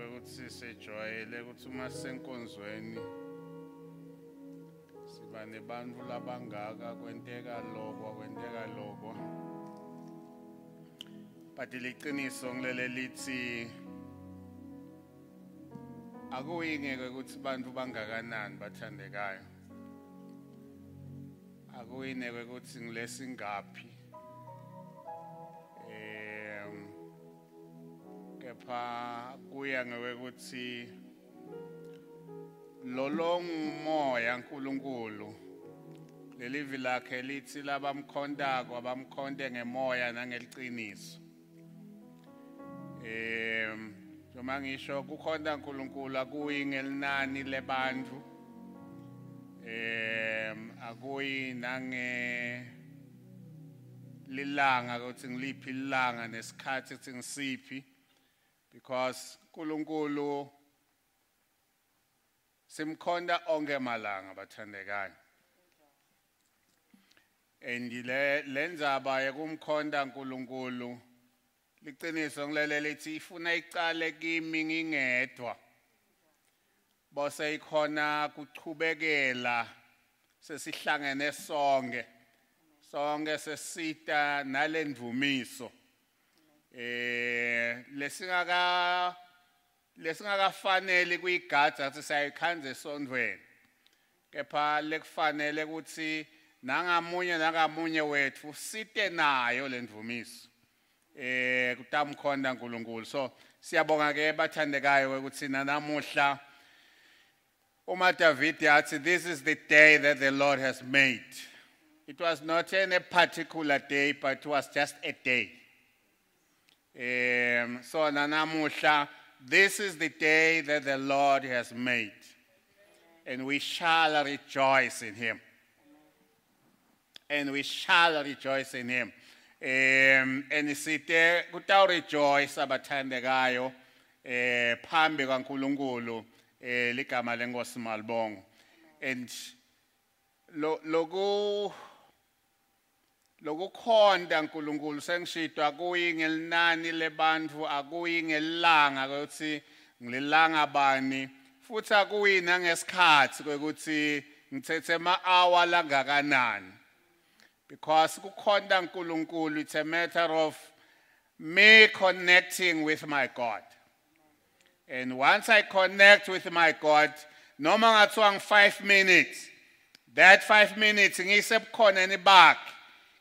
kwekuthi sejwayele ukuthi uma senkonzweni siba nebantfu labangaka kwenteka lokho but liqiniso ngilele lithi akuyingeke ukuthi bantfu bangakanani bathandekayo akuyineke ukuthi ngilesingaphi kepha kuya ngekuthi lolongumoya uNkulunkulu lelivi lakhe lithi labamkhondako abamkhonde ngemoya nangeliqiniso noma ngisho kukhonda uNkulunkulu akuyi ngelinani lebantfu akuyi nange lilanga ukuthi ngiliphi ilanga nesikhathi ukuthi ngisiphi because uNkulunkulu simkhonda onke malanga bathandekayo and lendzaba yekumkhonda uNkulunkulu liqiniso ngilele lithi ifuna icale kimi ngingedwa bose ikhona kuchubekela sesihlangene sonke sesita nalendvumiso lesingakafanele kuyigadza ukuthi sayikhanze esondweni kepha lekufanele ukuthi nangamunye wetfu site nayo lendvumiso kutamkhonda uNkulunkulu so siyabonga ke bathandekayo ukuthi namuhla uma David yathi this is the day that the Lord has made. It was not any particular day but it was just a day. So namuhla this is the day that the Lord has made and we shall rejoice in him. And we shall rejoice in him. And site kutaw rejoice abathandekayo phambi kaNkulunkulu ligama lenkosi malibongo and lokukhonda uNkulunkulu sengishitwa akuyi ngelinani lebantfu akuyi ngelanga ukuthi ngililanga bani futhi akuyi nangesikhathi ukuthi ngithethe ama-hour langakanani because kukhonda uNkulunkulu it's a matter of me connecting with my God. And once I connect with my God, no matter 5 minutes, that 5 minutes,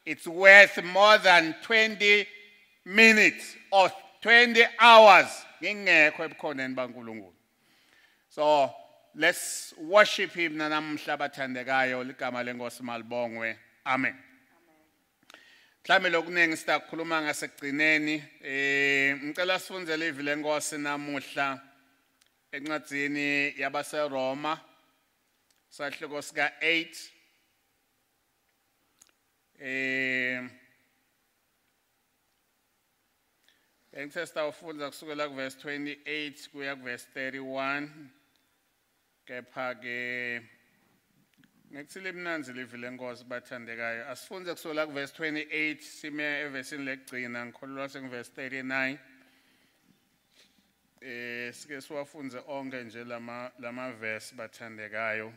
it's worth more than 20 minutes or 20 hours. So let's worship him. Amen. Mhlawumbe lokuningi sitakhuluma ngasekugcineni ngicela sifunze livi lenkosi namuhla encwadzini yabaseRoma sahloko sika 8 ngithe ufunza kusukela kuverse 28 kuya kuverse 31 kepha ke ngikuthile mnanzi livi lenkosi bathandekayo asifunze kusukela kuverse 28 sime evesini lekugcina ngikholelwa sengiverse 39 sike siwafunze onke nje lama verse bathandekayo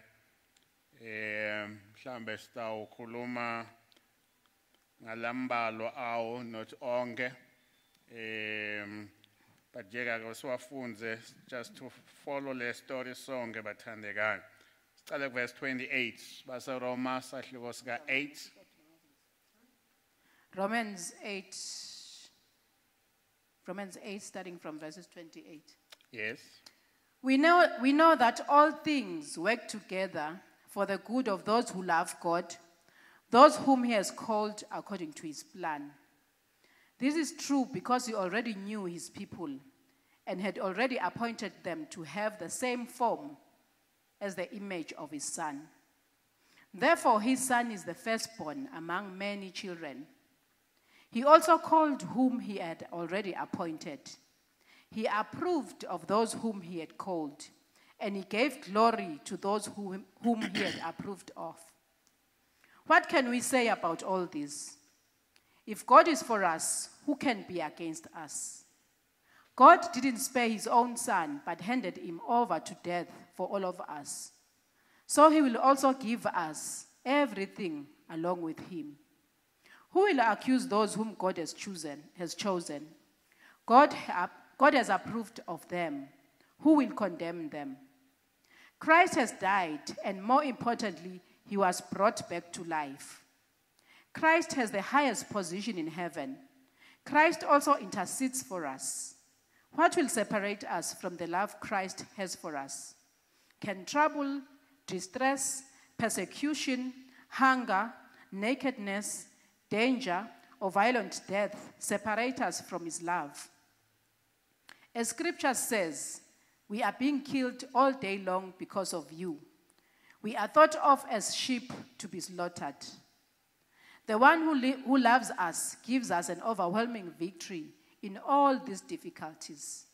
mhlambe sitawukhuluma ngalambalo awo not onke but jeka siwafunze just to follow the story sonke bathandekayo. Start verse 28. Baseroma sahloko sika 8. Romans 8 starting from verses 28. Yes. We know that all things work together for the good of those who love God, those whom he has called according to his plan. This is true because he already knew his people and had already appointed them to have the same form as the image of his son. Therefore, his son is the firstborn among many children. He also called whom he had already appointed. He approved of those whom he had called, and he gave glory to those whom he had approved of. What can we say about all this? If God is for us, who can be against us? God didn't spare his own son, but handed him over to death for all of us. So he will also give us everything along with him. Who will accuse those whom God has chosen? God has approved of them. Who will condemn them? Christ has died, and more importantly, he was brought back to life. Christ has the highest position in heaven. Christ also intercedes for us. What will separate us from the love Christ has for us? Can trouble, distress, persecution, hunger, nakedness, danger, or violent death separate us from his love? As scripture says, we are being killed all day long because of you. We are thought of as sheep to be slaughtered. The one who loves us gives us an overwhelming victory in all these difficulties.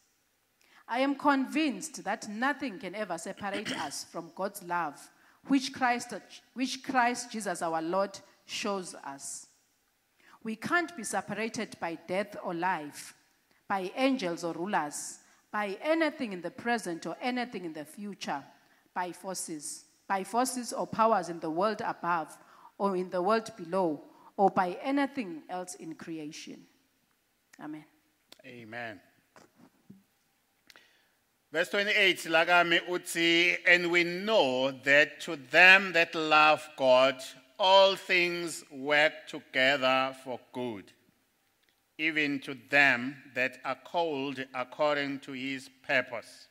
I am convinced that nothing can ever separate us from God's love, which Christ Jesus our Lord shows us. We can't be separated by death or life, by angels or rulers, by anything in the present or anything in the future, by forces or powers in the world above or in the world below, or by anything else in creation. Amen. Amen. Verse 28, lagami uti, and we know that to them that love God, all things work together for good, even to them that are called according to his purpose.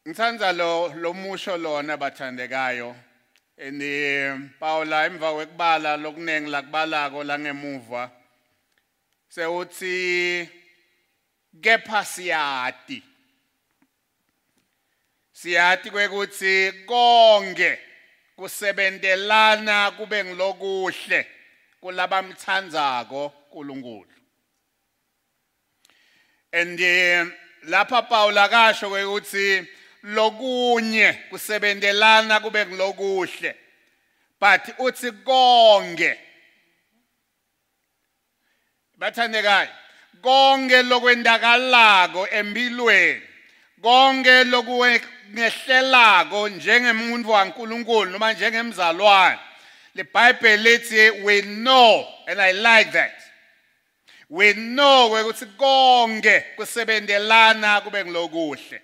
Ngithanda lo musho lona bathandekayo. Paula emva kwekubala lokunengi lakubalako la ngemuva sewuthi kepha siyati kwekuthi konke kusebentelana kube ngulokuhle kulabamthandzako uNkulunkulu. And lapha Paula kasho kwekuthi lokunye kusebentelana kube ngulokuhle, but uthi konke bathandekayo, konke lokwendakalako empilweni, konke lokwengehlelako njengemuntu waNkulunkulu noma njengemzalwane, le Bible lithi we know, and I like that, we know ukuthi konke kusebentelana kube ngulokuhle.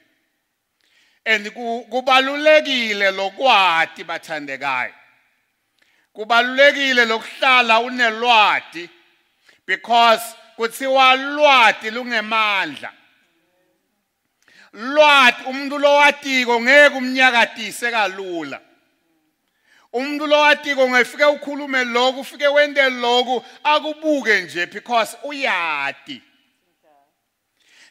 And kubalulekile lokwati bathandekayo. Kubalulekile lokuhlala unelwati, because kuthiwa lwati lungemandla. Lwati umuntu lowatiko ngeke umnyakatise kalula. Umuntu lowatiko ngefike ukhulume lokho ufike wende lokho akubuke nje because uyati.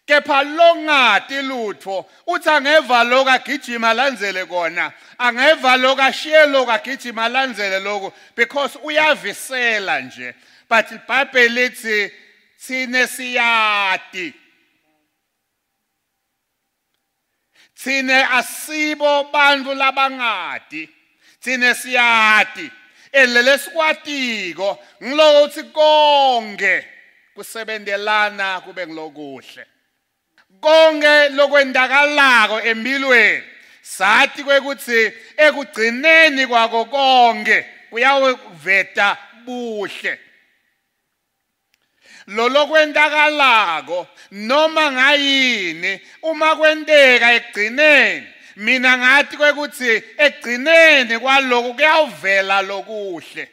Kepha longati lutho uthi angeva lokho agijima landzele kona, angeva lokho ashiye lokho agijima landzele lokho because uyavisela nje. But iBhayibheli lithi thine siyati, thine asibo bantfu labangati, thine siyati, elele sikwatiko ngiloko uthi konke kusebentelana kube ngulokuhle. Konke lokwendakalako empilweni sathi kwekuthi ekugcineni kwako konke kuyawuveta buhle. Lo kwendakalako noma ngayini uma kwenteka ekugcineni, mina ngathi kwekuthi ekugcineni kwaloko kuyawuvela lokuhle.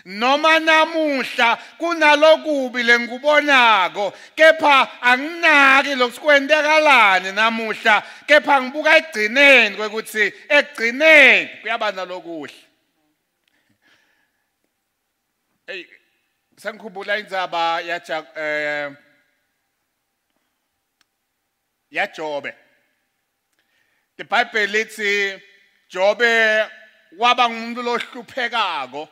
Noma namuhla kunalokubi lengubonako, kepha anginaki lokwendekalani namuhla, kepha ngibuka ekugcineni kwekuthi ekugcineni kuyaba nalokuhle. Hey, sengikhumbula indzaba ya Jobe. The Bible lithi Jobe waba ngumuntu lohluphekako,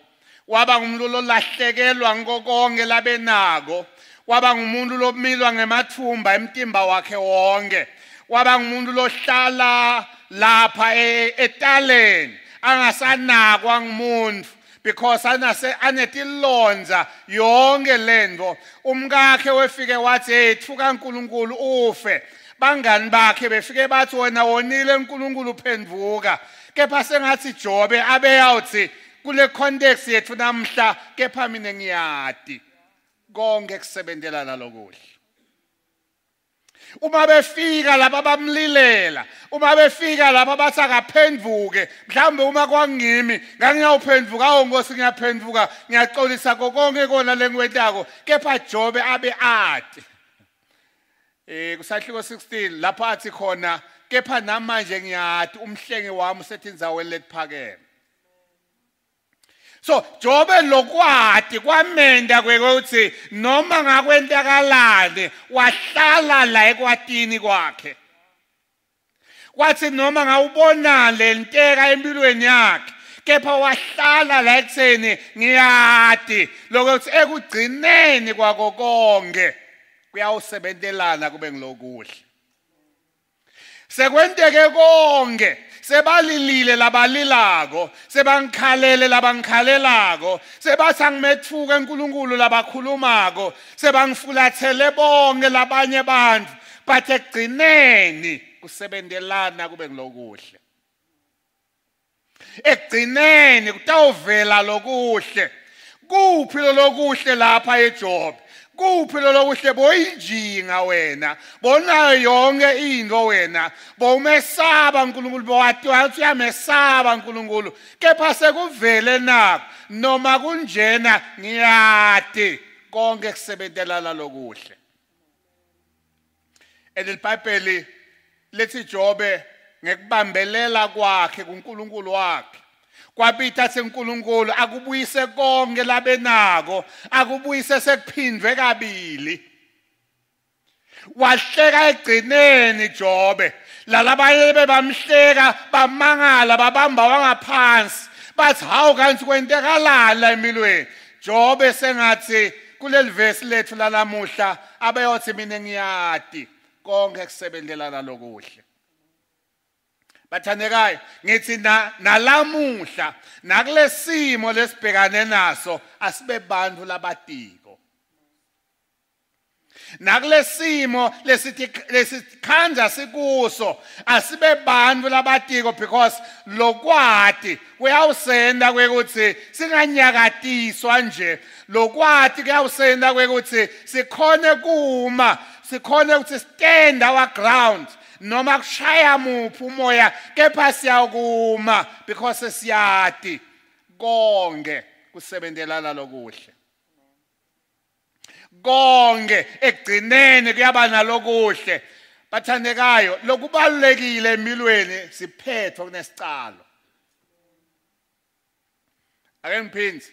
waba ngumuntu lolahlekelwa ngokonke labenako, waba ngumuntu lomilwa ngemathumba emtimba wakhe wonke, waba ngumuntu lohlala lapha etaleni angasanakwa ngumuntu because anetilonza yonke lento umkakhe wefike wathi hey thuka uNkulunkulu ufe bangani bakhe befike bathi wena wonile uNkulunkulu uphenduka kepha sengathi Jobe abeyawuthi kule context yethu namhla kepha mina ngiyati konke kusebentelana lokuhle uma befika lapha bamlilela uma befika lapha bathi akaphenduke mhlambe uma kwangimi ngangiyawuphenduka Nkosi ngiyaphenduka ngiyaxolisa konke kona lengiwetako kepha Jobe abe athi kusahluko 16 lapha athi khona kepha namanje ngiyati umhlenge wami usethi indzaweni letiphakeme so Jobe lokwati kwamenda kwekuthi noma ngakwenzakalani wahlala la ekwatini kwakhe kwathi noma ngawubona lenteka empilweni yakhe kepha wahlala la ekutheni ngiyati lokuthi ekugcineni kwako konke kuyawusebentelana kube ngulokuhle sekwenteke konke sebalilile labalilako sebangikhalele labangikhalelako sebathi angimethuka uNkulunkulu labakhulumako sebangifulathele bonke labanye abantu but ekugcineni kusebentelana kube ngulokuhle ekugcineni kutawuvela lokuhle kuphi lokuhle lapha eJob kuphi lokuhle boyinjinga wena bonayo yonke into wena bomesaba uNkulunkulu bowathi uyamesaba uNkulunkulu kepha sekuvele nakho noma kunjena ngiyati konke kusebentelana lokuhle elibhayibheli lethi Jobe ngekubambelela kwakhe kuNkulunkulu wakhe kwabitha seNkulunkulu akubuyise konke labenako akubuyise sekuphindwe kabili wahleka egcineni Jobe lalabaye bebamhleka bamangala babamba wangaphansi bathi hawu kanti kwentekalala empilweni Jobe sengathi kuleli verse lethu lanamuhla abeyothi mina ngiyati konke kusebentelana lokuhle bathandekayo ngithi nalamuhla nakulesimo lesibhekane naso asibe bantu labatiko nakulesimo lesikhanza sikuso asibe bantu labatiko because lokwati kuyawusenda kwekuthi singanyakatiswa nje lokwati kuyawusenda kwekuthi sikhone kuma sikhone ukuthi stand our ground noma kushaya muphi umoya kepha siyakuma because siyati konke kusebentelana lokuhle konke ekugcineni kuyaba nalokuhle bathandekayo lokubalulekile empilweni siphethwe kunesicalo ake ngiphinde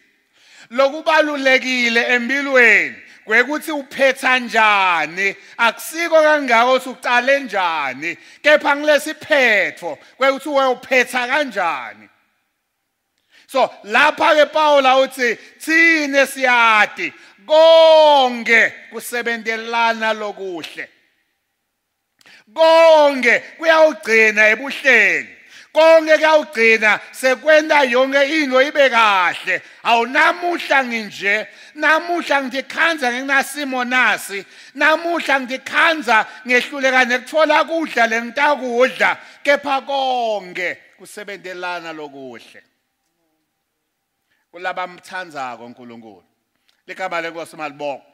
lokubalulekile empilweni kwekuthi uphetha njani akusiko kangako ukuthi uqale njani kepha ngilesiphetho kwekuthi uphetha kanjani so lapha ke Paula uthi thine siyati konke kusebentelana lokuhle konke kuyawugcina ebuhleni konke kuyawugcina sekwenda yonke into ibe kahle awunamuhla nginje namuhla ngikhanza nginasimo nasi namuhla ngikhanza ngehluleka nekuthola kudla lengitakudla kepha konke kusebentelana lokuhle kulaba mthandzako uNkulunkulu ligama lenkosi malibonga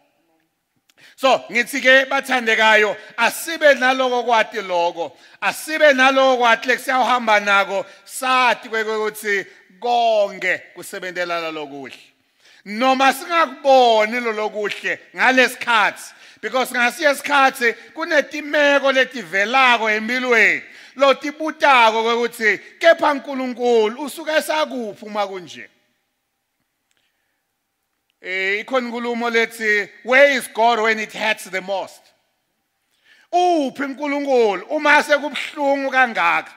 so ngithi ke bathandekayo asibe naloko kwati lokho asibe naloko kwathi lesiyahamba nako sathi kwekuthi konke kusebentelana lokuhle noma singakuboni lokuhle ngalesikhathi because ngasiye isikhathi kunetimeko letivelako empilweni lotibutako kwekuthi kepha uNkulunkulu usuke sakuphi uma kunje ikhona inkulumo lethi where is God when it hurts the most uphi uNkulunkulu uma sekubhlungu kangaka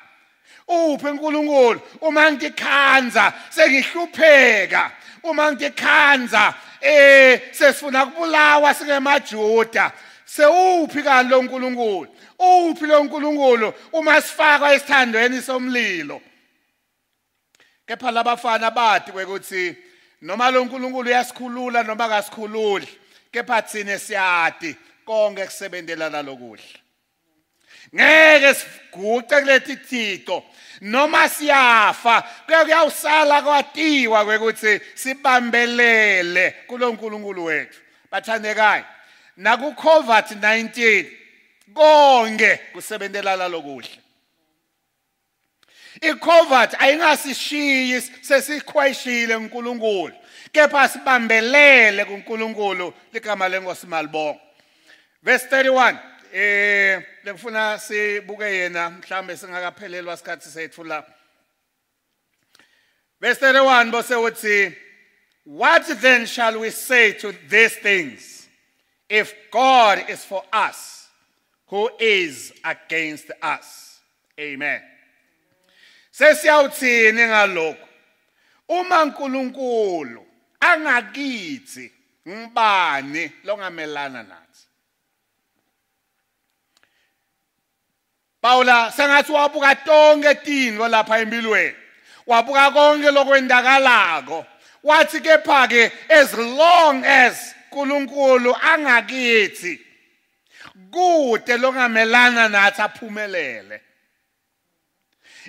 uphi uNkulunkulu uma ngikhanza sengihlupheka uma ngikhanza sesifuna kubulawa singemajuda sewuphi kanti lo uNkulunkulu uphi lo uNkulunkulu uma sifakwa esithandweni somlilo kepha labafana bathi kwekuthi noma lo nkulunkulu uyasikhulula noma akasikhululi kepha thina siyati konke kusebentelana lokuhle. Ngeke siguqe kuleti thixo noma siyafa kuyawusala kwatiwa kwekuthi sibambelele kulo nkulunkulu wethu. Bathandekayo, naku COVID-19 konke kusebentelana lokuhle. I-COVID ayingasishiyi sesikhweshile uNkulunkulu kepha sibambelele kuNkulunkulu ligama lenkosi malibonga. Verse 31 lekufuna sibuke yena mhlambe singakaphelelwa isikhathi sethu la. Verse 31 bose uthi, what then shall we say to these things? If God is for us, who is against us? Amen. Sesiyawuthini ngalokho? Uma uNkulunkulu angakithi ngibani longamelana nathi? Paula sengathi wabuka tonke tintfo lapha empilweni. Wabuka konke lokwendakalako. Wathi kepha ke as long as uNkulunkulu angakithi kude longamelana nathi aphumelele.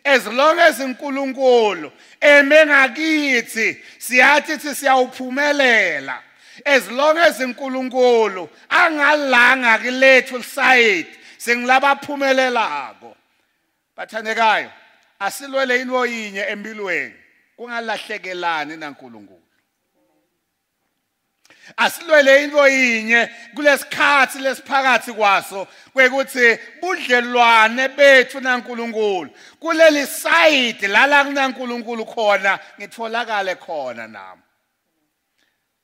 As long as uNkulunkulu emengakithi siyathi siyawuphumelela. As long as uNkulunkulu angalanga kilethu side singilabaphumelelako. Bathandekayo, asilwele into yinye empilweni kungalahlekelani naNkulunkulu. Asilwele into yinye kulesikhathi lesiphakathi kwaso kwekuthi budlelwane bethu naNkulunkulu kuleli side lala kunaNkulunkulu khona ngitholakale khona nami.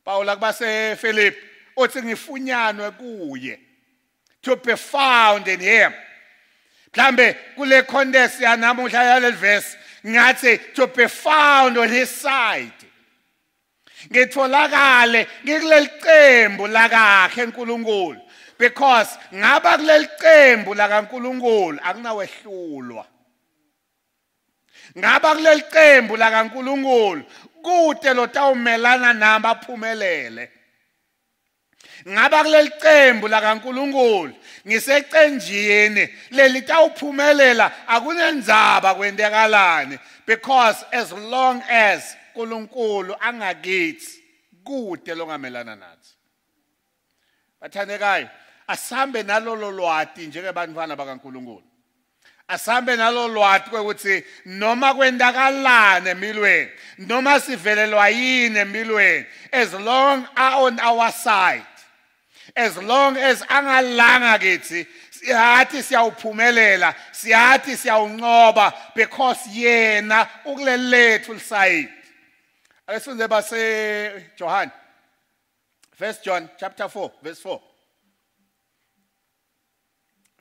Paula kubase Philip uthi ngifunyanwe kuye, to be found in him. Mhlambe kule context yanamuhla yaleli verse ngathi to be found on his side. Ngitholakale ngikuleli qembu lakakhe uNkulunkulu because ngaba kuleli qembu lakaNkulunkulu akunawehlulwa. Ngaba kuleli qembu lakaNkulunkulu kude lotawumelana nami aphumelele. Ngaba kuleli qembu lakaNkulunkulu ngisecenjini leli tawuphumelela akunenzaba kwendekalani because as long as uNkulunkulu angakithi kude longamelana nathi. Bathandekayo, asambe nalolo lwati njengebantwana bakaNkulunkulu. Asambe nalolo lwati kwekuthi noma kwendakalane empilweni, noma sivelelwa yini empilweni, as long are on our side, as long as angalanga kithi siyathi siyawuphumelela, siyathi siyawunqoba because yena ukulelethu lisayidi. Ayisunze base John. 1 John chapter 4 verse 4.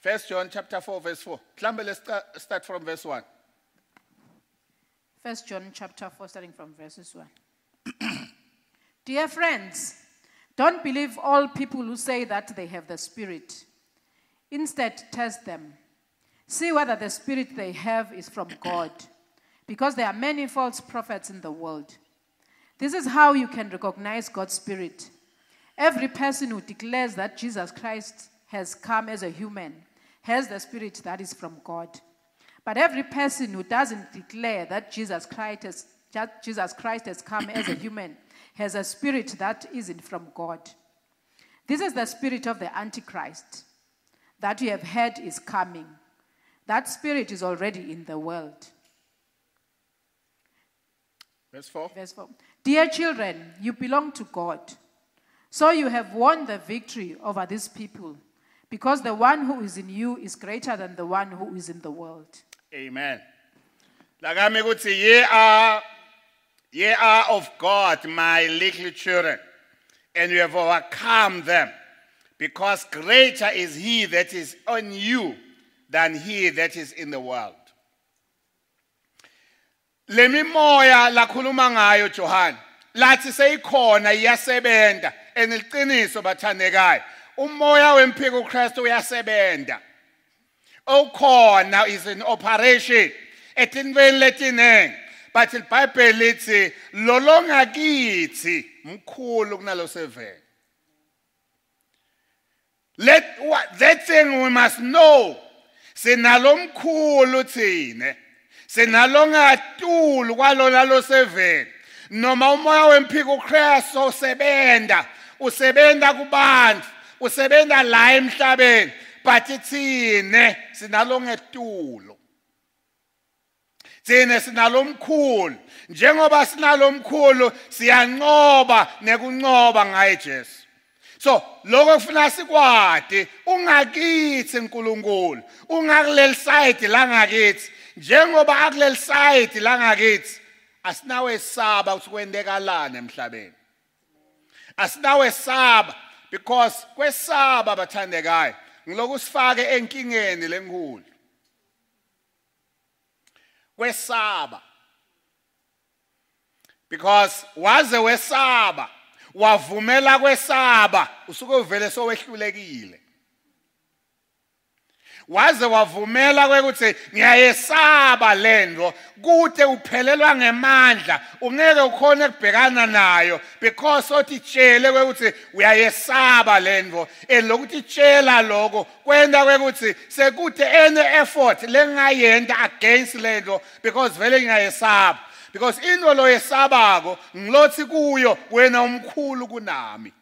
1 John chapter 4 verse 4. Let's start from verse 1. 1 John chapter 4 starting from verses 1. Dear friends, don't believe all people who say that they have the Spirit. Instead, test them. See whether the Spirit they have is from God, because there are many false prophets in the world. This is how you can recognize God's Spirit. Every person who declares that Jesus Christ has come as a human has the Spirit that is from God. But every person who doesn't declare that Jesus Christ has come as a human has a spirit that isn't from God. This is the spirit of the Antichrist that you have heard is coming. That spirit is already in the world. Verse 4. Verse 4. Dear children, you belong to God. So you have won the victory over these people, because the one who is in you is greater than the one who is in the world. Amen. Lagami kuti ye are of God, my little children, and you have overcome them, because greater is he that is on you than he that is in the world. Lemimoya lakhuluma ngayo Johan, lathi seyikhona iyasebenta, eniliqiniso bathandekayo. Umoya wemphiko uKristu uyasebenta. Okhona is in operation etintweni letinengi. but iBhayibheli lithi lo longakithi mkhulu kunalo seveni. That thing we must know. Sinalo mkhulu thine. Sinalo ngatulu kwalona lo seveni. Noma umoya wemphiko uChrist usebenda kubantu, usebenda la emhlabeni, but thine sinalo ngetulo. Thine sinalo mkhulu. Njengoba sinalo mkhulu siyanqoba nekunqoba ngaye Jesu. So, lokho kufuna sikwadi, ungakithi uNkulunkulu, ungakuleli side la ngakithi, njengoba akuleli side la ngakithi, asinawe saba ukuthi kwendekalana emhlabeni. Asinawe saba because kwesaba bathandekayo, ngiloku sifake enkingeni lenkulu. Kwesaba. Because waze wesaba wavumela kwesaba usuke uvele sowehlulekile. Waze wavumela kwekuthi ngiyayesaba lento kude uphelelwa ngemandla ungeke ukhone kubhekana nayo because othi tshele kwekuthi uyayesaba lento elokuthi tshela lokho kwenda kwekuthi sekude any effort lengayenda against lento because vele ngiyayesaba. Because into lo yesabako ngilothi kuyo wena umkhulu kunami.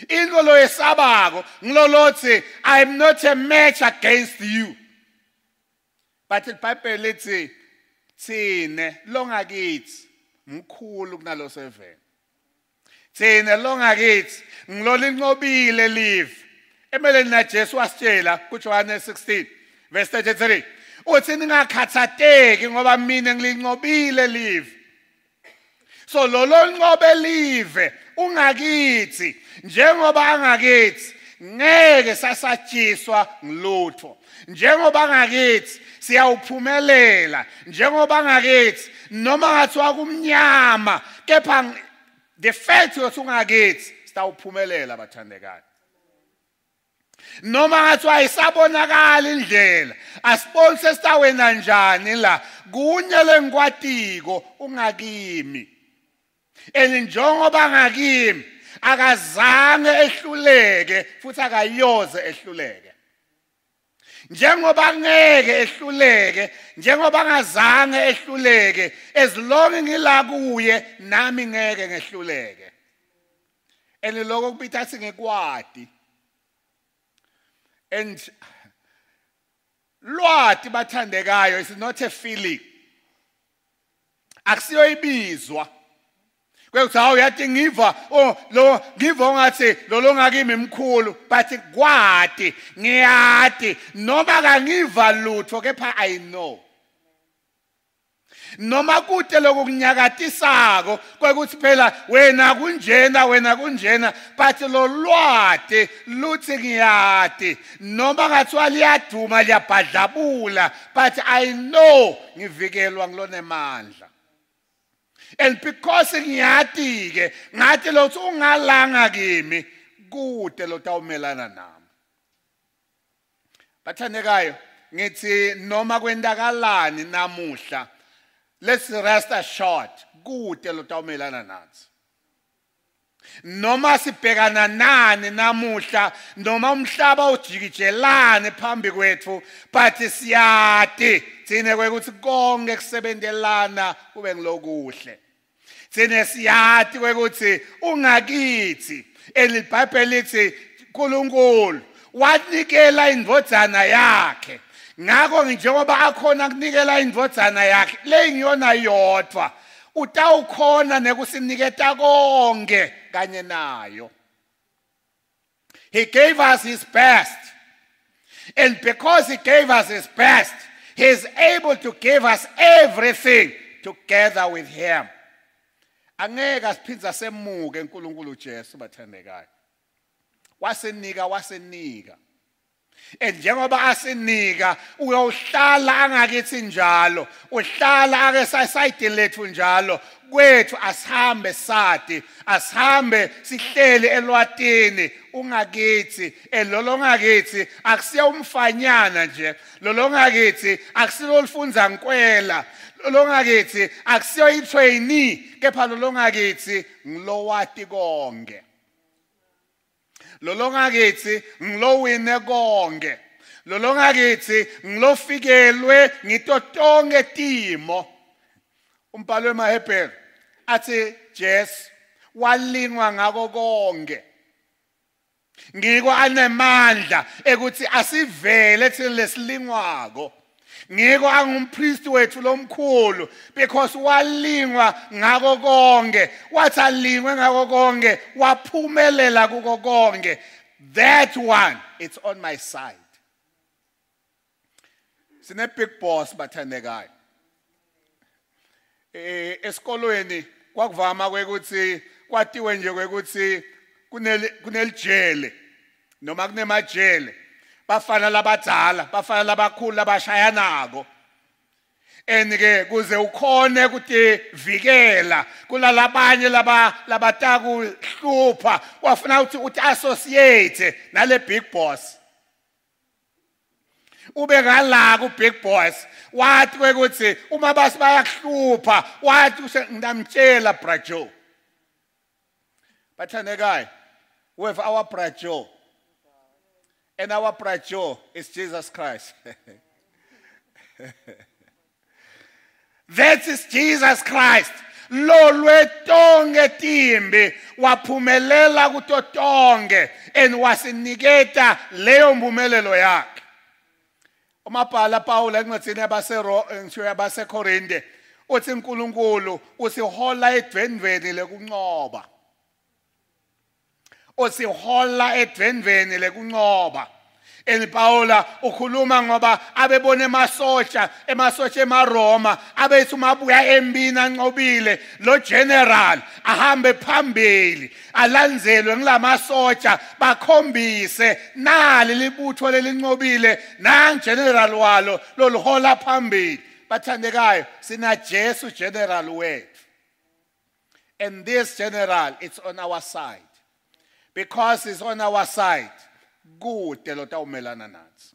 Into lo yesabako ngilolothi I'm not a match against you. But iBhayibheli lithi thine longakithi mkhulu kunalo seveni. Thine longakithi ngilolo inqobile live. Emeleni na Jesu wasitshela kuJohane 16 verse 33. Uthi ningakhathateki ngoba mina ngilinqobile live. So lolo nqobe live ungakithi njengoba angakithi ngeke sasatshiswa ngilutho. Njengoba angakithi siyawuphumelela. Njengoba angakithi noma ngathiwa kumnyama kepha the fact ukuthi ungakithi sitawuphumelela bathandekayo. Noma ngathiwa ayisabonakala indlela asiboni sesitawena njani la kunye lengikwatiko ungakimi njengoba ngakimi akazange ehluleke futhi akayoze ehluleke njengoba ngeke ehluleke njengoba ngazange ehluleke as long ngila kuye nami ngeke ngehluleke lokho kubitha singekwadi. And lwati bathandekayo is not a feeling. Akusiyo ibizwa. Kwekuthi hawu yathi ngiva ngiva ongathi lo ngakimi mkhulu but kwadi ngiyati noma kangiva lutho kepha I know. Noma kude lokho kunyakatisako kwekuthi phela wena kunjena but lo lwati luthi ngiyati noma ngathiwa liyaduma liyabhadlabula but I know ngivikelwa ngilonemandla. And because ngiyati ke ngathi lo ungalanga kimi kude lo tawumelana nami. Bathandekayo ngithi noma kwendakalani namuhla let's rest assured kude lo tawumelana nathi. Noma sibhekana nani namuhla noma umhlaba ujikijelane phambi kwethu but siyati thine kwekuthi konke kusebentelana kube ngulokuhle. Thine siyati kwekuthi ungakithi iBhayibheli lithi uNkulunkulu wanikela indvodzana yakhe. Ngakho njengoba akhona kunikela indvodzana yakhe le ngiyona yodwa utawukhona nekusiniketa konke kanye nayo. He gave us his best. And because he gave us his best, he is able to give us everything together with him. Angeke asiphindza semuke uNkulunkulu Jesu bathandekayo. Wasenika. Njengoba asinika uyohlala angakithi njalo, uhlala ake sayide lethu njalo, kwethu asihambe sadi, asihambe sihlele elwatini ungakithi, lolo ngakithi akusiya umfanyana nje, lolo ngakithi akusilo lifunza nkwela, lolo ngakithi akusiyo itrainee, kepha lolo ngakithi ngilowati konke. Lolo ngakithi ngilowine konke. Lolo ngakithi ngilofikelwe ngitotonke timo. Umbhalo wemaHebheru athi Jesu walingwa ngako konke. Ngiko anemandla ekuthi asivele thina lesilingwako. Ngiko angumpriest wethu lomkhulu because walingwa ngako konke, wathi alingwe ngako konke, waphumelela kuko konke. That one, it's on my side. Sine big boss bathandekayo. Esikolweni kwakuvama kwekuthi kwatiwe nje kwekuthi kunelijele noma kunemajele. Bafana labadala, bafana labakhulu labashayanako. Ke kuze ukhone ukuthi vikela kulalabanye labataku hlupha, wafuna ukuthi associate nale big boss. Ube ngala ku big boss, wathi ukuthi uma basi bayakuhlupha, wathi ngidamtshela brajo. Bathandekayo, we have our brajo. And our brajo is Jesus Christ. That is Jesus Christ. Lo lwetonke timbi waphumelela kutotonke and wasiniketa leyo mpumelelo yakhe. Umabhala Paul encwadini yabaseKorinte uthi uNkulunkulu usihola edwendweni lekunqoba. Usihola edwendweni lekunqoba. Paula ukhuluma ngoba abebone emasotsha eMaroma abethi umabuya AMB nanqobile lo general ahambe phambili alandzelwe ngilamasotsha bakhombise nali libutho lelinqobile nang general walo loluhola phambili. Bathandekayo, sina Jesu general wethu, and this general, it's on our side. Because it's on our side, good lotawumelana nathi.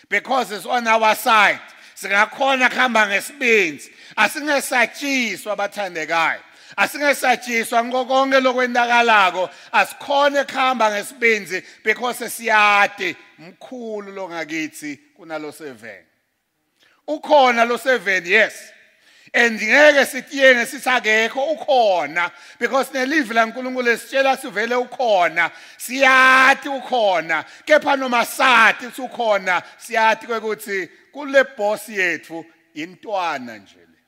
Because it's on our side, singakhona kuhamba ngesibindi, asingesatshiswa bathandekayo, asingesatshiswa ngokonke lokwendakalako, asikhone kuhamba ngesibindi because siyade mkhulu lo ngakithi kunalo 7. Ukhona lo 7, yes. And ngeke sitiyenge sisakekho ukhona because nelive laNkulunkulu lesitshela sivele ukhona, siyathi ukhona, kepha noma sathi ukhona siyathi ukuthi kule boss yethu intwana nje le.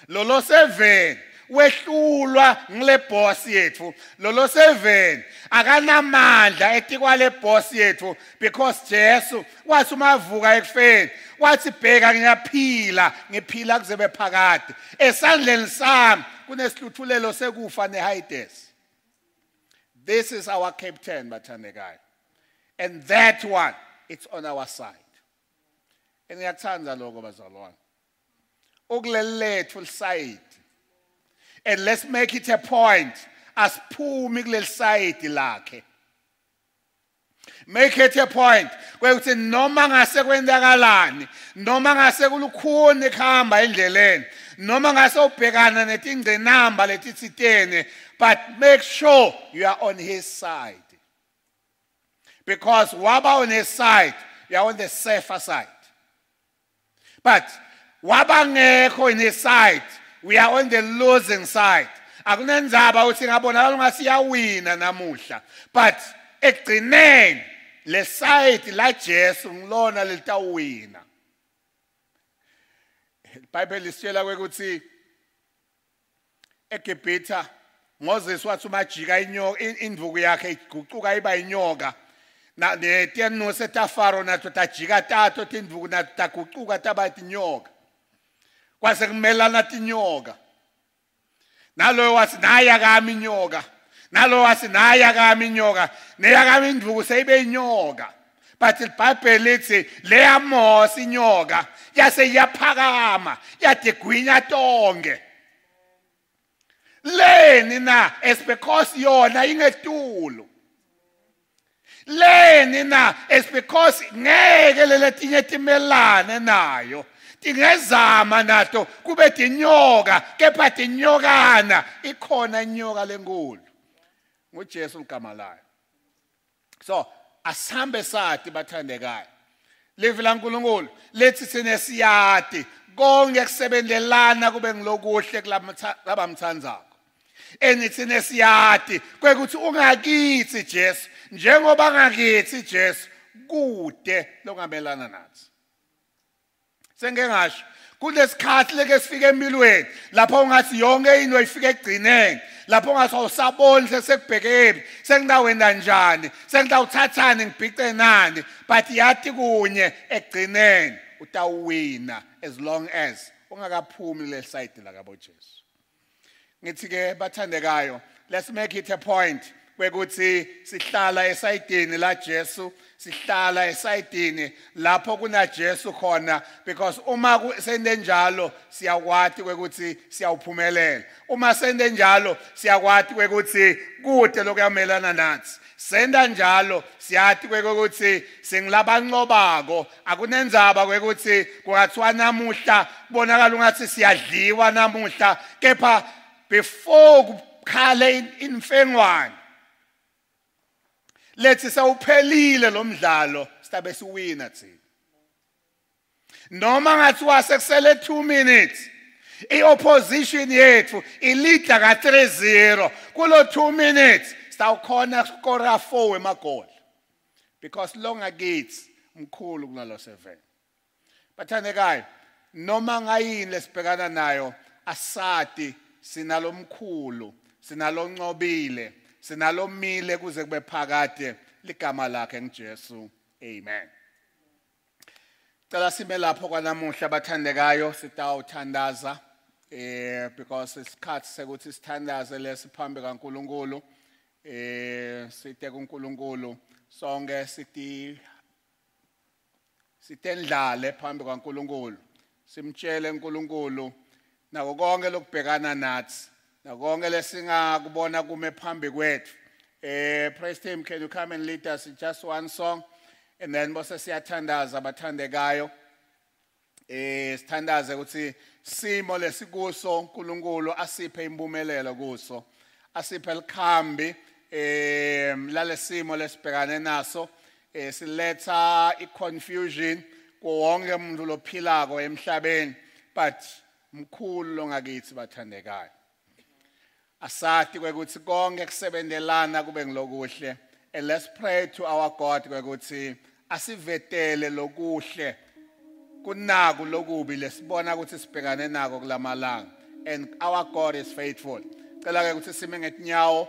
Lolo 7 wehlulwa ngile boss yethu, lolo 7 akanamandla etikwale boss yethu because Jesu wathi umavuka ekufeni wathi bheka ngiphila kuzebe phakade, esandleni sami kunesihluthulelo sekufa neHades. This is our captain bathandekayo, and that one, it's on our side. And ngiyathanda lokho bazalwane, ukulelethu liside. And let's make it a point asiphumi kuleli side lakhe. Make it a point kwekuthi noma ngase kwenzakalani, noma ngase kulukhuni khamba endleleni, noma ngase ubhekana netingcinamba letitsitene, but make sure you are on his side. Because waba on his side, you are on the safer side. But waba ngekho in his side, we are on the losing side. Akunenzaba uthi ngabonakala ngasiyawina namuhla, but ekugcineni le side la Jesu ngilona litawina. iBhayibheli lisitshela ukuthi eGibhithe Moses wathi umajika inyoka induku yakhe iguquka iba inyoka na netenu setafaro nato tajika tato tinduku nato taguquka tabathi inyoka. Kwase kumelana tinyoka. Nalo wathi naya kami inyoka. nalo wathi naya kami inyoka neya kami indvuku seyibe inyoka. But iBhayibheli lithi leya Mose inyoka yase yaphakama yadigwinya tonke. Leni na it's because yona ingetulo. Leni na it's because ngeke leletinye timelane nayo. Tingezama nato kube tinyoka kepha tinyokana ikhona inyoka lenkulu. NguJesu ligama layo. So asambe sathi bathandekayo. Live laNkulunkulu lethi sine siyati konke kusebentelana kube ngulokuhle kulabamthandzako. Enithi nesiyati kwekuthi ungakithi Jesu njengoba ngakithi Jesu kude longamelana nathi. Sengeke ngasho kulesikhathi leke sifike empilweni lapho ungathi yonke into ifike egcineni lapho ungathi awusaboni sesekubhekephi sengidawenda njani sengidawuthathani ngibhice nani but yathi kunye egcineni utawuwina as long as ungakaphumi le side la kabo Jesu. Ngithi ke bathandekayo, let's make it a point kwekuthi sihlala esayidini la Jesu, sihlala esayidini lapho kuna Jesu khona, because uma sende njalo siyakwati kwekuthi siyawuphumelela. Uma sende njalo siyakwati kwekuthi kude lokuyamelana nathi. Senda njalo siyathi kwekuthi singilabanqobako akunenzaba kwekuthi kungathiwa namuhla kubonakala ungathi siyadliwa namuhla kepha before kukhale infengwane lethi sawuphelile lo mdlalo sitabe siwina thina. Noma ngathiwa sekusele 2 minutes iopposition yethu ilidla ka 3-0 kulo 2 minutes sitawukhona score 4 emagoli because longa gates mkhulu kunalo 7. Bathandekayo, noma ngayini lesibhekana nayo asati sinalo mkhulu, sinalo ncobile, sinalo mile kuze kube phakade ligama lakhe nguJesu. Amen. Cela sime lapho kwanamuhla bathandekayo sitawuthandaza because isikhathi sekuthi sithandaze lesiphambi kaNkulunkulu sithe kuNkulunkulu sonke sitendlale phambi kaNkulunkulu simtshele uNkulunkulu nako konke lokubhekana nathi nako konke lesingakubona kume phambi kwethu. Praise team, can you come and lead us in just one song and then bose siyathandaza bathandekayo. Sithandaze ukuthi simo lesikuso uNkulunkulu asiphe impumelelo kuso, asiphe likhambi lalesimo lesibhekane naso, siletha iconfusion kuwonke umuntu lophilako emhlabeni but mkhulu longakithi bathandekayo. Asati kwekuthi konke kusebentelana kube ngulokuhle, and let's pray to our God kwekuthi asivetele lokuhle kunaku lokubi lesibona ukuthi sibhekane nako kulamalanga, and our God is faithful. Cela ke ukuthi sime ngetinyawo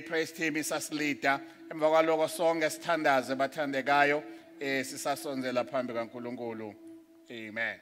praise team isasilida emva kwaloko sonke sithandaze bathandekayo sisasonzela phambi kaNkulunkulu. Amen.